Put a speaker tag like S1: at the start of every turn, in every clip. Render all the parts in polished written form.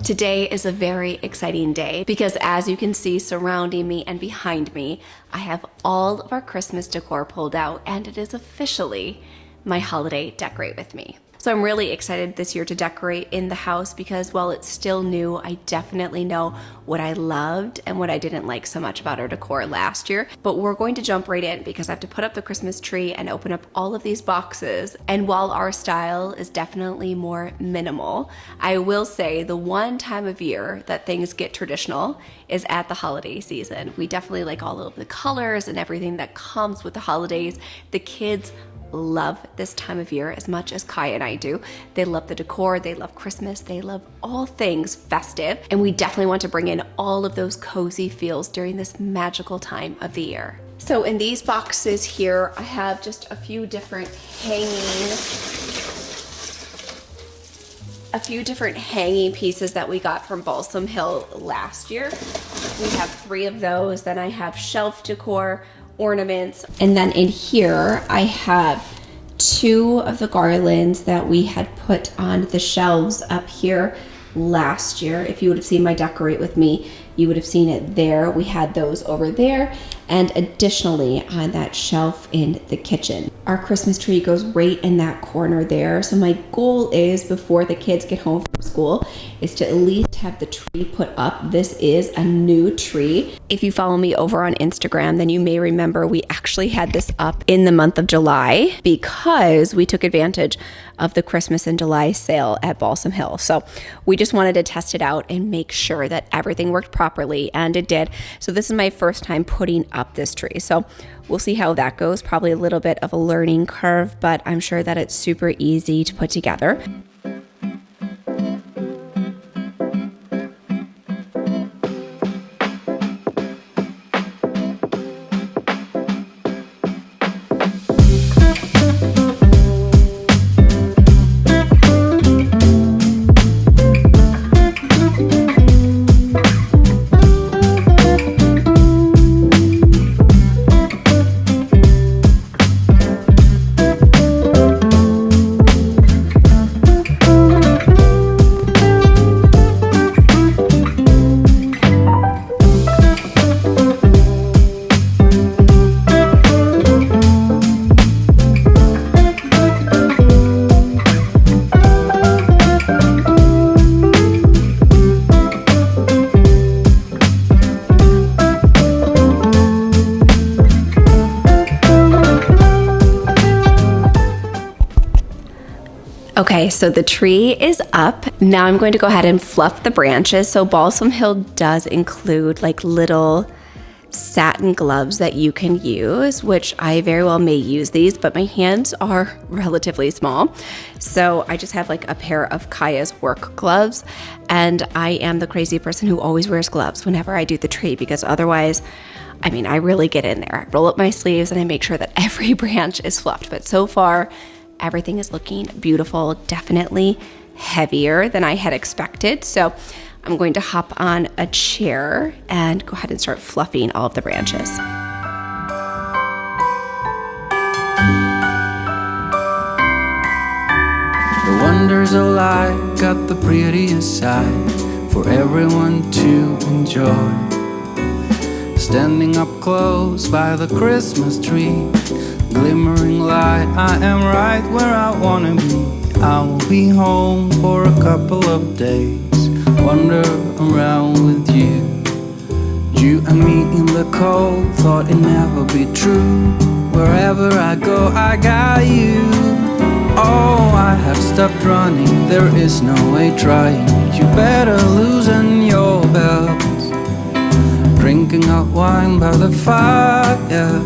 S1: Today is a very exciting day because, as you can see surrounding me and behind me, I have all of our Christmas decor pulled out, and it is officially my holiday Decorate With Me. So I'm really excited this year to decorate in the house because while it's still new, I definitely know what I loved and what I didn't like so much about our decor last year. But we're going to jump right in because I have to put up the Christmas tree and open up all of these boxes. And while our style is definitely more minimal, I will say the one time of year that things get traditional is at the holiday season. We definitely like all of the colors and everything that comes with the holidays. The kids love this time of year as much as Kai and I do. They love the decor, they love Christmas, they love all things festive, and we definitely want to bring in all of those cozy feels during this magical time of the year. So in these boxes here, I have just a few different hanging pieces that we got from Balsam Hill last year. We have 3 of those. Then I have shelf decor, ornaments, and then in here I have 2 of the garlands that we had put on the shelves up here last year. If you would have seen my Decorate With Me, you would have seen it there. We had those over there, and additionally on that shelf in the kitchen. Our Christmas tree goes right in that corner there. So my goal is, before the kids get home from school, is to at least have the tree put up. This is a new tree. If you follow me over on Instagram, then you may remember we actually had this up in the month of July because we took advantage of the Christmas in July sale at Balsam Hill. So we just wanted to test it out and make sure that everything worked properly, and it did. So this is my first time putting up this tree. So we'll see how that goes. Probably a little bit of a learning curve, but I'm sure that it's super easy to put together. Okay, so the tree is up. Now I'm going to go ahead and fluff the branches. So Balsam Hill does include like little satin gloves that you can use, which I very well may use these, but my hands are relatively small. So I just have like a pair of Kaya's work gloves, and I am the crazy person who always wears gloves whenever I do the tree because otherwise, I really get in there. I roll up my sleeves and I make sure that every branch is fluffed. But so far, everything is looking beautiful, definitely heavier than I had expected. So I'm going to hop on a chair and go ahead and start fluffing all of the branches.
S2: The wonders of life got the prettiest side for everyone to enjoy. Standing up close by the Christmas tree, glimmering light, I am right where I wanna be. I will be home for a couple of days, wander around with you. You and me in the cold, thought it'd never be true. Wherever I go, I got you. Oh, I have stopped running, there is no way trying. You better loosen your belt. Drinking hot wine by the fire,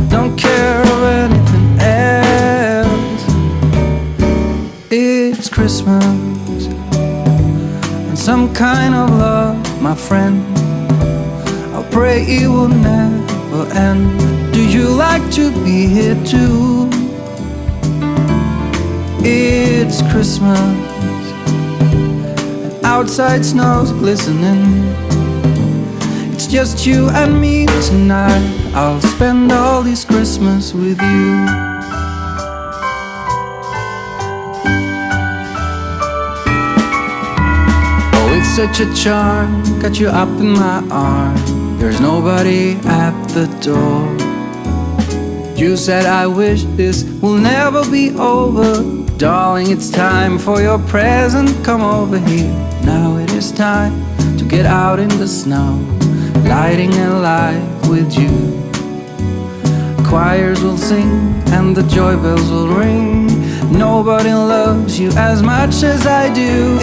S2: don't care of anything else. It's Christmas and some kind of love, my friend. I'll pray it will never end. Do you like to be here too? It's Christmas and outside snow's glistening. It's just you and me tonight. I'll spend all this Christmas with you. Oh, it's such a charm, got you up in my arm. There's nobody at the door. You said I wish this will never be over. Darling, it's time for your present, come over here. Now it is time to get out in the snow, lighting a light with you. Choirs will sing and the joy bells will ring. Nobody loves you as much as I do.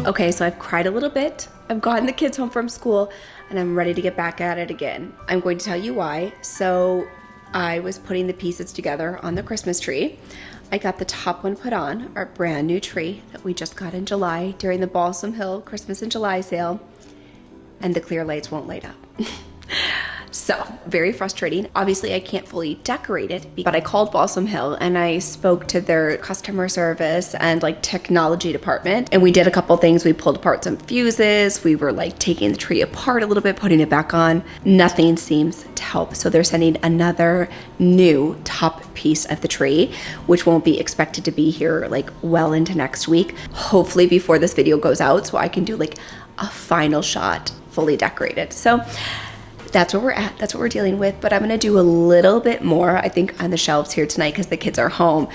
S1: Okay, so I've cried a little bit. I've gotten the kids home from school and I'm ready to get back at it again. I'm going to tell you why. So I was putting the pieces together on the Christmas tree. I got the top one put on, our brand new tree that we just got in July during the Balsam Hill Christmas in July sale, and the clear lights won't light up. So, very frustrating. Obviously, I can't fully decorate it, but I called Balsam Hill and I spoke to their customer service and like technology department. And we did a couple things. We pulled apart some fuses. We were like taking the tree apart a little bit, putting it back on. Nothing seems to help. So they're sending another new top piece of the tree, which won't be expected to be here like well into next week. Hopefully before this video goes out so I can do like a final shot fully decorated. So that's where we're at. That's what we're dealing with. But I'm going to do a little bit more, I think, on the shelves here tonight because the kids are home.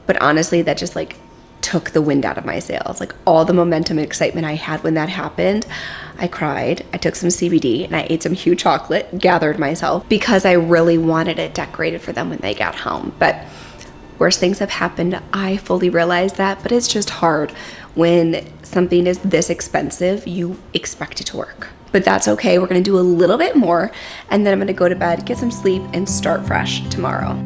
S1: But honestly, that just like took the wind out of my sails. Like all the momentum and excitement I had when that happened, I cried. I took some CBD and I ate some huge chocolate, gathered myself because I really wanted it decorated for them when they got home. But worse things have happened. I fully realize that, but it's just hard when something is this expensive, you expect it to work. But that's okay. We're going to do a little bit more and then I'm going to go to bed, get some sleep, and start fresh tomorrow.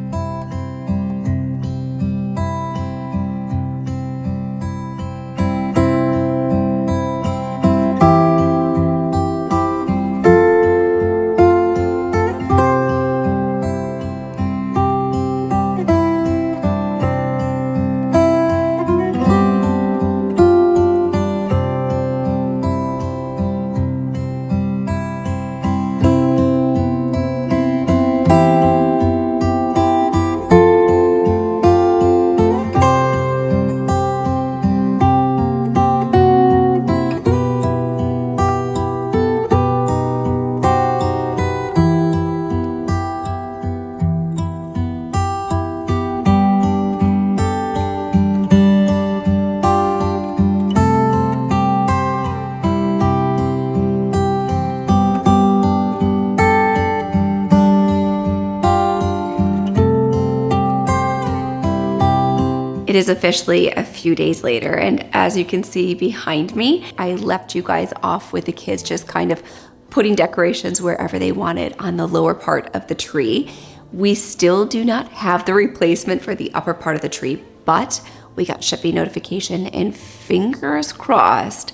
S1: It is officially a few days later, and as you can see behind me, I left you guys off with the kids just kind of putting decorations wherever they wanted on the lower part of the tree. We still do not have the replacement for the upper part of the tree, but we got shipping notification and fingers crossed,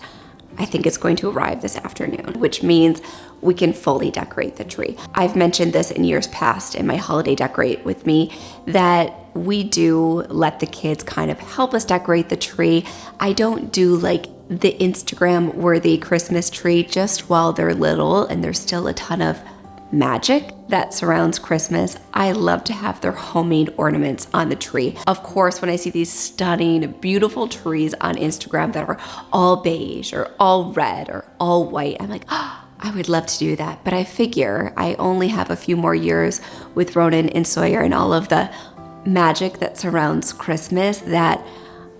S1: I think it's going to arrive this afternoon, which means we can fully decorate the tree. I've mentioned this in years past in my holiday decorate with me that we do let the kids kind of help us decorate the tree. I don't do like the Instagram worthy Christmas tree just while they're little and there's still a ton of magic that surrounds Christmas. I love to have their homemade ornaments on the tree. Of course, when I see these stunning, beautiful trees on Instagram that are all beige or all red or all white, I'm like, oh, I would love to do that. But I figure I only have a few more years with Ronan and Sawyer and all of the magic that surrounds Christmas that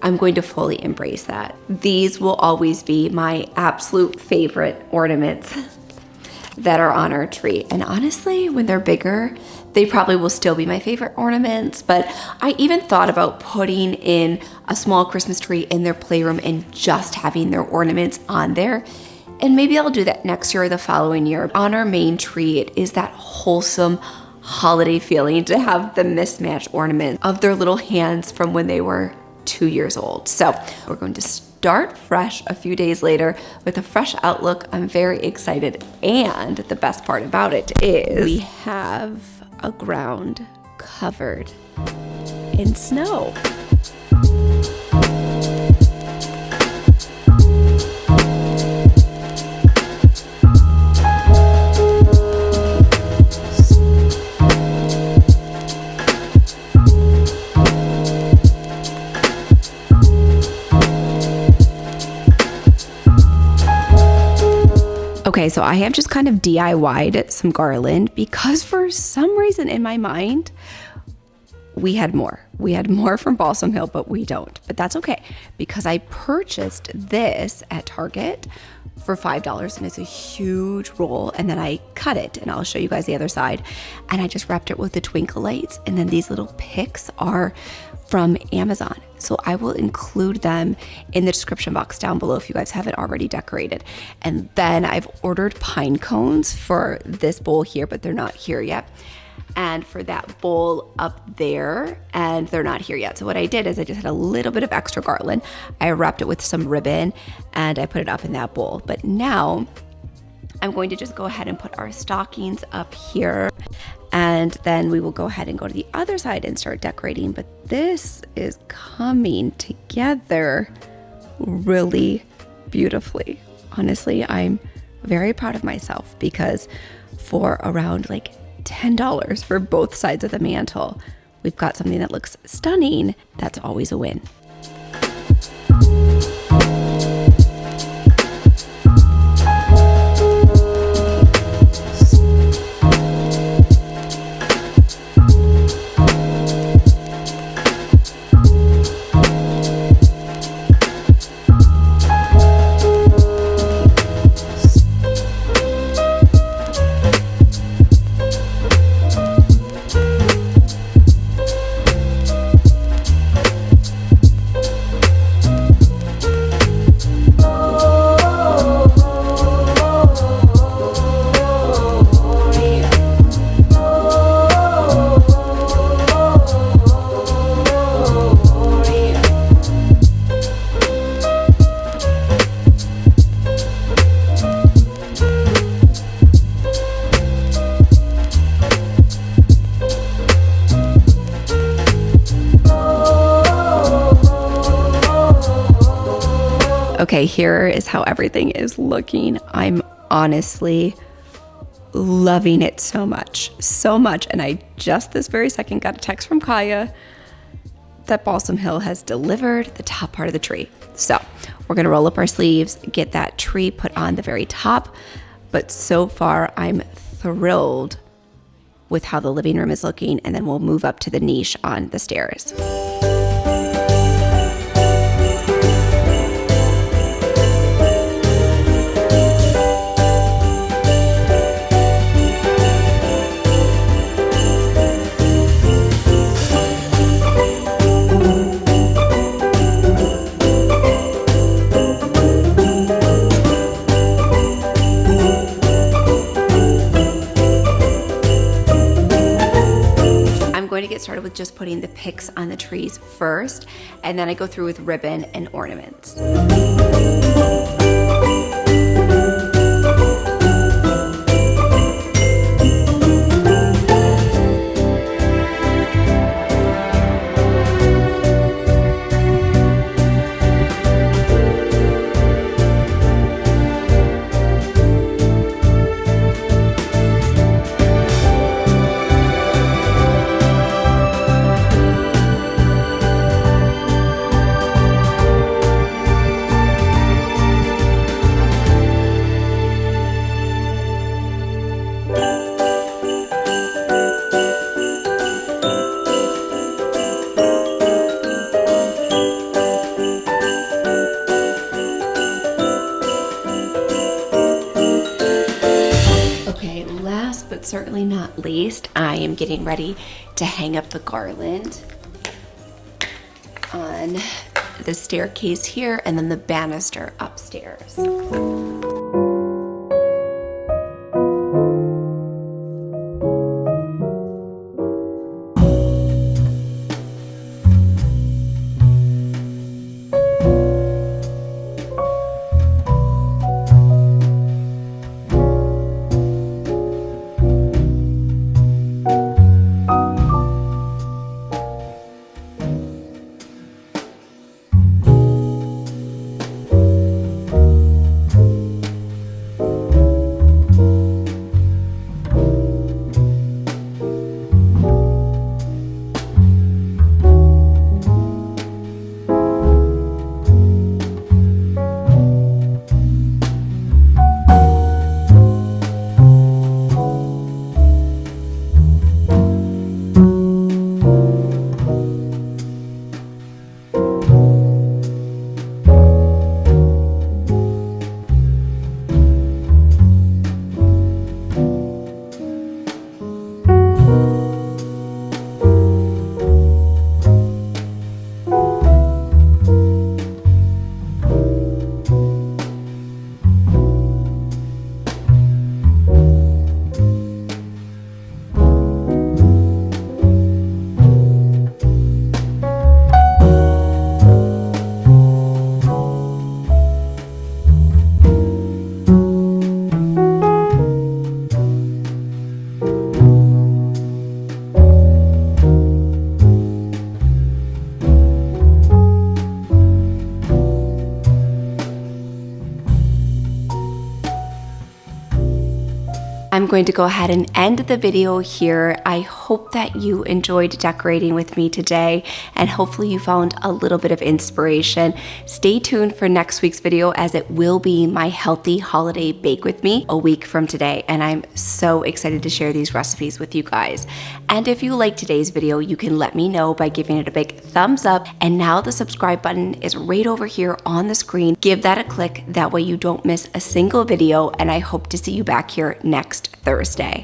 S1: I'm going to fully embrace that. These will always be my absolute favorite ornaments that are on our tree. And honestly, when they're bigger, they probably will still be my favorite ornaments. But I even thought about putting in a small Christmas tree in their playroom and just having their ornaments on there. And maybe I'll do that next year or the following year. On our main tree, it is that wholesome holiday feeling to have the mismatched ornament of their little hands from when they were 2 years old. So we're going to start fresh a few days later with a fresh outlook. I'm very excited. And the best part about it is we have a ground covered in snow. Okay, so I have just kind of DIY'd some garland because for some reason in my mind, we had more. We had more from Balsam Hill, but we don't. But that's okay because I purchased this at Target for $5 and it's a huge roll. And then I cut it and I'll show you guys the other side. And I just wrapped it with the twinkle lights. And then these little picks are from Amazon. So I will include them in the description box down below if you guys haven't already decorated. And then I've ordered pine cones for this bowl here, but they're not here yet. And for that bowl up there, and they're not here yet. So what I did is I just had a little bit of extra garland. I wrapped it with some ribbon and I put it up in that bowl. But now I'm going to just go ahead and put our stockings up here. And then we will go ahead and go to the other side and start decorating. But this is coming together really beautifully. Honestly, I'm very proud of myself because for around like $10 for both sides of the mantle, we've got something that looks stunning. That's always a win. Okay, here is how everything is looking. I'm honestly loving it so much. And I just this very second got a text from Kaya that Balsam Hill has delivered the top part of the tree. So we're gonna roll up our sleeves, get that tree put on the very top. But so far, I'm thrilled with how the living room is looking, and then we'll move up to the niche on the stairs. Started with just putting the picks on the trees first, and then I go through with ribbon and ornaments. But certainly not least, I am getting ready to hang up the garland on the staircase here and then the banister upstairs. I'm going to go ahead and end the video here. I hope that you enjoyed decorating with me today, and hopefully you found a little bit of inspiration. Stay tuned for next week's video, as it will be my healthy holiday bake with me a week from today, and I'm so excited to share these recipes with you guys. And if you like today's video, you can let me know by giving it a big thumbs up. And now the subscribe button is right over here on the screen. Give that a click, that way you don't miss a single video, and I hope to see you back here next Thursday.